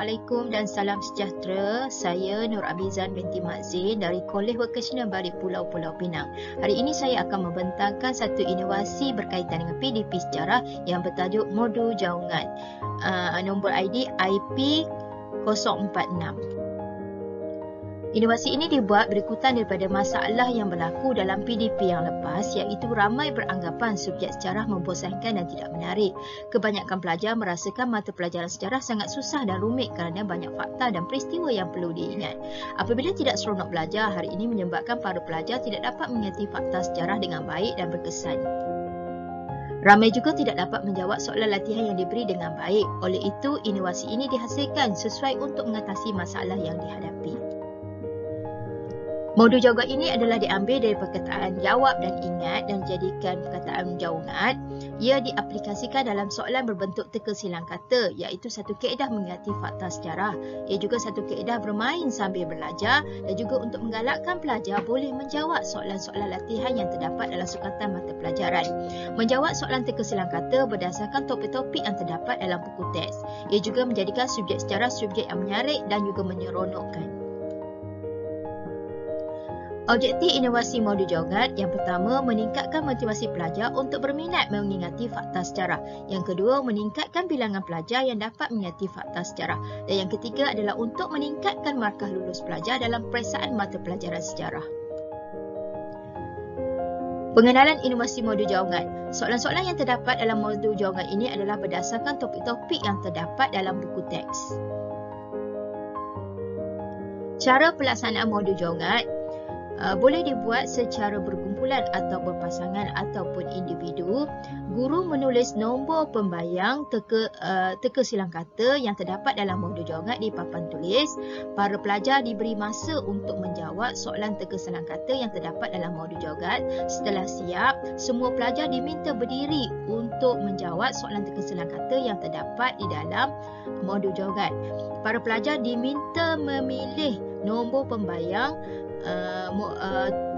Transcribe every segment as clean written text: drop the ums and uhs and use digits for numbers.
Assalamualaikum dan salam sejahtera. Saya Nur Abizan binti Mak Zin dari Kolej Vocasional Balik Pulau Pinang. Hari ini saya akan membentangkan satu inovasi berkaitan dengan PDP sejarah yang bertajuk Modu Jaungan. Nombor ID IP046. Inovasi ini dibuat berikutan daripada masalah yang berlaku dalam PDP yang lepas, iaitu ramai beranggapan subjek sejarah membosankan dan tidak menarik. Kebanyakan pelajar merasakan mata pelajaran sejarah sangat susah dan rumit kerana banyak fakta dan peristiwa yang perlu diingat. Apabila tidak seronok belajar, hari ini menyebabkan para pelajar tidak dapat mengingati fakta sejarah dengan baik dan berkesan. Ramai juga tidak dapat menjawab soalan latihan yang diberi dengan baik. Oleh itu, inovasi ini dihasilkan sesuai untuk mengatasi masalah yang dihadapi. Modu jawagat ini adalah diambil dari perkataan jawab dan ingat dan dijadikan perkataan jaungat. Ia diaplikasikan dalam soalan berbentuk teka silang kata, iaitu satu kaedah mengingati fakta sejarah. Ia juga satu kaedah bermain sambil belajar dan juga untuk menggalakkan pelajar boleh menjawab soalan-soalan latihan yang terdapat dalam sukatan mata pelajaran. Menjawab soalan teka silang kata berdasarkan topik-topik yang terdapat dalam buku teks. Ia juga menjadikan subjek sejarah subjek yang menyarik dan juga menyeronokkan. Objektif inovasi modu jawagat yang pertama, meningkatkan motivasi pelajar untuk berminat mengingati fakta sejarah. Yang kedua, meningkatkan bilangan pelajar yang dapat mengingati fakta sejarah. Dan yang ketiga adalah untuk meningkatkan markah lulus pelajar dalam peperiksaan mata pelajaran sejarah. Pengenalan inovasi modu jawagat. Soalan-soalan yang terdapat dalam modu jawagat ini adalah berdasarkan topik-topik yang terdapat dalam buku teks. Cara pelaksanaan modu jawagat boleh dibuat secara berkumpulan atau berpasangan ataupun individu. Guru menulis nombor pembayang teka silang kata yang terdapat dalam modu jawagat di papan tulis. Para pelajar diberi masa untuk menjawab soalan teka silang kata yang terdapat dalam modu jawagat. Setelah siap, semua pelajar diminta berdiri untuk menjawab soalan teka silang kata yang terdapat di dalam modu jawagat. Para pelajar diminta memilih nombor pembayang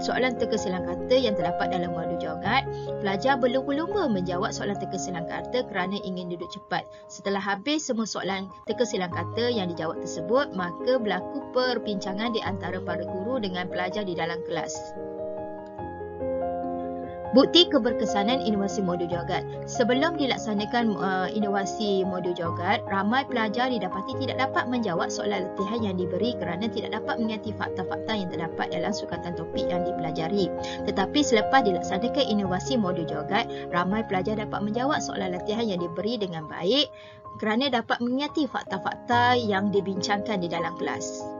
soalan teka silang kata yang terdapat dalam modu jawagat. Pelajar berlumba-lumba menjawab soalan teka silang kata kerana ingin duduk cepat. Setelah habis semua soalan teka silang kata yang dijawab tersebut, maka berlaku perbincangan di antara para guru dengan pelajar di dalam kelas. Bukti keberkesanan inovasi modu jawagat. Sebelum dilaksanakan inovasi modu jawagat, ramai pelajar didapati tidak dapat menjawab soalan latihan yang diberi kerana tidak dapat mengingati fakta-fakta yang terdapat dalam sukatan topik yang dipelajari. Tetapi selepas dilaksanakan inovasi modu jawagat, ramai pelajar dapat menjawab soalan latihan yang diberi dengan baik kerana dapat mengingati fakta-fakta yang dibincangkan di dalam kelas.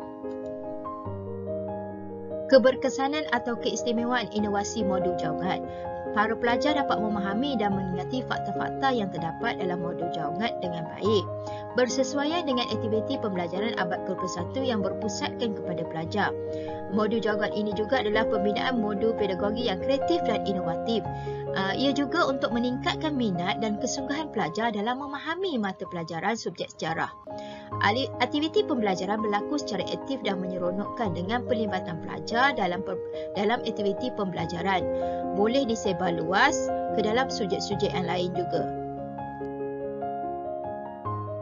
Keberkesanan atau keistimewaan inovasi modu jawagat. Para pelajar dapat memahami dan mengingati fakta-fakta yang terdapat dalam modu jawagat dengan baik. Bersesuaian dengan aktiviti pembelajaran abad ke-21 yang berpusatkan kepada pelajar. Modu jawagat ini juga adalah pembinaan modu pedagogi yang kreatif dan inovatif. Ia juga untuk meningkatkan minat dan kesungguhan pelajar dalam memahami mata pelajaran subjek sejarah. Aktiviti pembelajaran berlaku secara aktif dan menyeronokkan dengan pelibatan pelajar dalam aktiviti pembelajaran. Boleh disebar luas ke dalam subjek-subjek yang lain juga.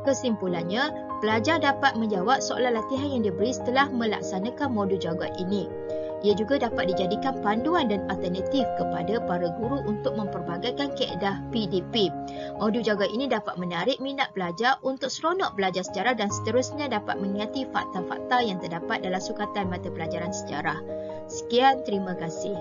Kesimpulannya, pelajar dapat menjawab soalan latihan yang diberi setelah melaksanakan modu jawagat ini. Ia juga dapat dijadikan panduan dan alternatif kepada para guru untuk memperbagaikan kaedah PDP. Modu jawagat ini dapat menarik minat pelajar untuk seronok belajar sejarah dan seterusnya dapat mengingati fakta-fakta yang terdapat dalam sukatan mata pelajaran sejarah. Sekian, terima kasih.